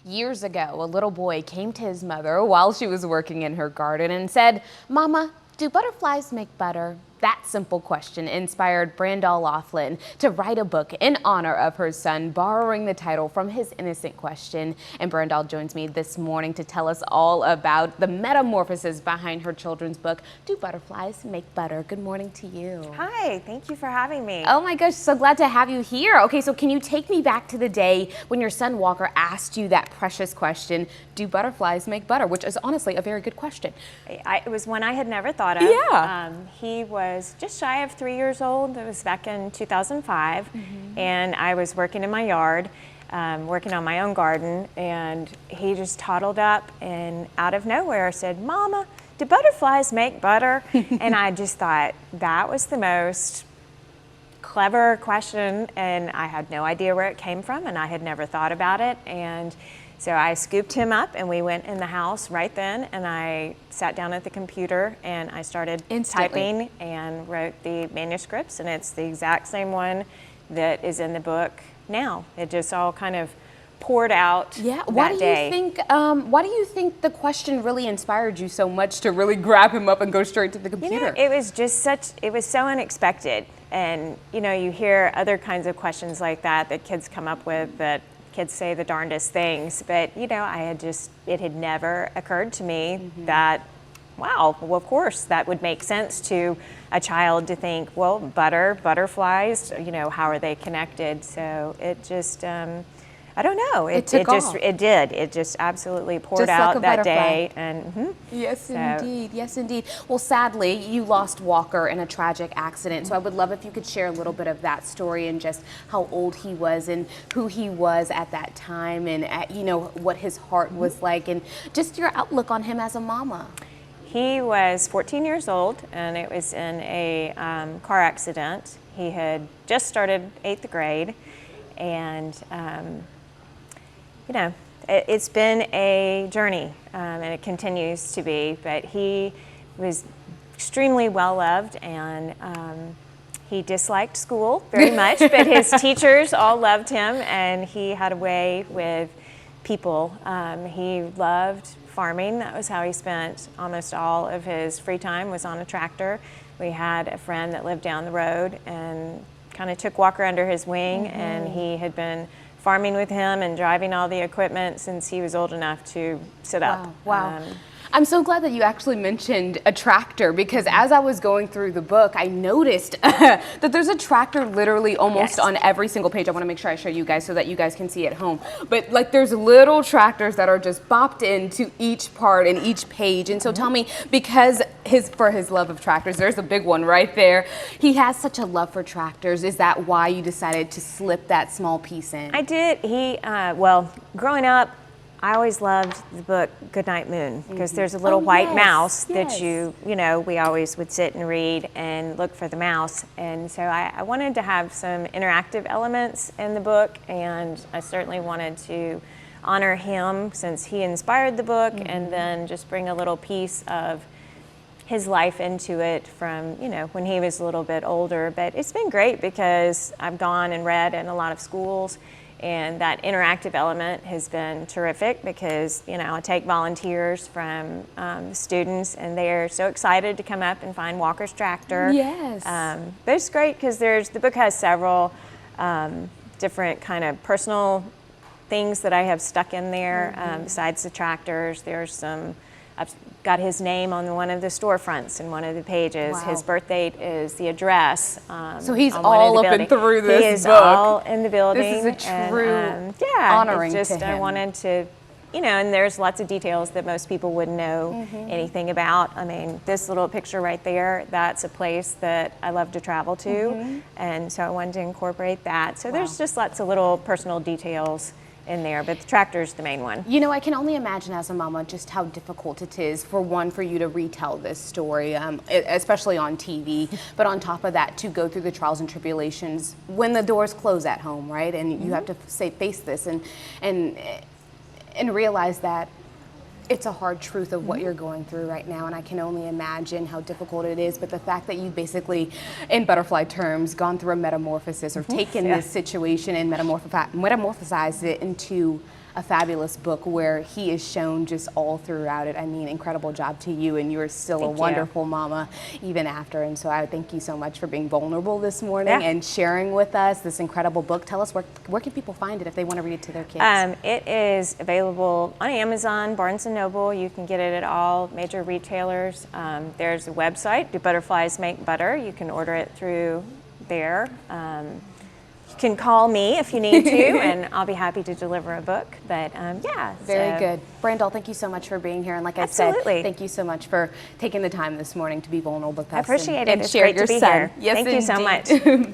Years ago, a little boy came to his mother while she was working in her garden and said, "Mama, do butterflies make butter?" That simple question inspired Brandall Laughlin to write a book in honor of her son, borrowing the title from his innocent question. And Brandall joins me this morning to tell us all about the metamorphosis behind her children's book, Do Butterflies Make Butter? Good morning to you. Hi, thank you for having me. Oh my gosh, so glad to have you here. Okay, so can you take me back to the day when your son Walker asked you that precious question, do butterflies make butter? Which is honestly a very good question. It was one I had never thought of. Yeah. He was just shy of 3 years old. It was back in 2005, and I was working in my yard, working on my own garden, and he just toddled up and out of nowhere said, "Mama, do butterflies make butter?" And I just thought that was the most clever question, and I had no idea where it came from, and I had never thought about it. And so I scooped him up and we went in the house right then, and I sat down at the computer and I started typing and wrote the manuscripts, and it's the exact same one that is in the book now. It just all kind of poured out Why that day. Why do you think the question really inspired you so much to really grab him up and go straight to the computer? You know, it was just it was so unexpected. And you know, you hear other kinds of questions like that kids come up with, that kids say the darndest things, but you know, it had never occurred to me that, wow, well, of course that would make sense to a child to think, well, butterflies, you know, how are they connected? So it just, I don't know. It just absolutely poured Just out like a that butterfly. day. And Yes, indeed. Yes, indeed. Well, sadly, you lost Walker in a tragic accident. So I would love if you could share a little bit of that story and just how old he was and who he was at that time, and you know, what his heart was like, and just your outlook on him as a mama. He was 14 years old, and it was in a car accident. He had just started 8th grade, and you know, it's been a journey, and it continues to be, but he was extremely well loved, and he disliked school very much, but his teachers all loved him, and he had a way with people. He loved farming. That was how he spent almost all of his free time, was on a tractor. We had a friend that lived down the road and kind of took Walker under his wing, and he had been farming with him and driving all the equipment since he was old enough to sit up. Wow. I'm so glad that you actually mentioned a tractor, because as I was going through the book, I noticed that there's a tractor literally almost on every single page. I want to make sure I show you guys so that you guys can see at home. But like, there's little tractors that are just bopped into each part and each page. And so tell me, because for his love of tractors, there's a big one right there. He has such a love for tractors. Is that why you decided to slip that small piece in? I did. Well, growing up, I always loved the book Goodnight Moon, because there's a little white mouse that you know, we always would sit and read and look for the mouse. And so I wanted to have some interactive elements in the book, and I certainly wanted to honor him since he inspired the book, and then just bring a little piece of his life into it from, you know, when he was a little bit older. But it's been great because I've gone and read in a lot of schools, and that interactive element has been terrific because, you know, I take volunteers from students, and they're so excited to come up and find Walker's tractor. Yes. But it's great because the book has several different kind of personal things that I have stuck in there. Besides the tractors, there's I've got his name on one of the storefronts in one of the pages. Wow. His birth date is the address. So he's all up and through this book. He is all in the building. This is a true honoring it's just, to him. I wanted to, you know, and there's lots of details that most people wouldn't know anything about. I mean, this little picture right there, that's a place that I love to travel to. And so I wanted to incorporate that. So there's just lots of little personal details in there, but the tractor's the main one. You know, I can only imagine as a mama just how difficult it is for you to retell this story, especially on TV, but on top of that, to go through the trials and tribulations when the doors close at home, right? And you have to face this and realize that it's a hard truth of what you're going through right now, and I can only imagine how difficult it is. But the fact that you basically, in butterfly terms, gone through a metamorphosis or taken this situation and metamorphosized it into a fabulous book where he is shown just all throughout it. I mean, incredible job to you, and you're still a wonderful mama even after. And so I thank you so much for being vulnerable this morning and sharing with us this incredible book. Tell us where can people find it if they want to read it to their kids? It is available on Amazon, Barnes & Noble. You can get it at all major retailers. There's a website, Do Butterflies Make Butter? You can order it through there. You can call me if you need to, and I'll be happy to deliver a book. But yeah. Very good. Brandall, thank you so much for being here. And like I said, thank you so much for taking the time this morning to be vulnerable with us. I appreciate it. And It's share great your to be son. here. Yes, thank you so indeed. much.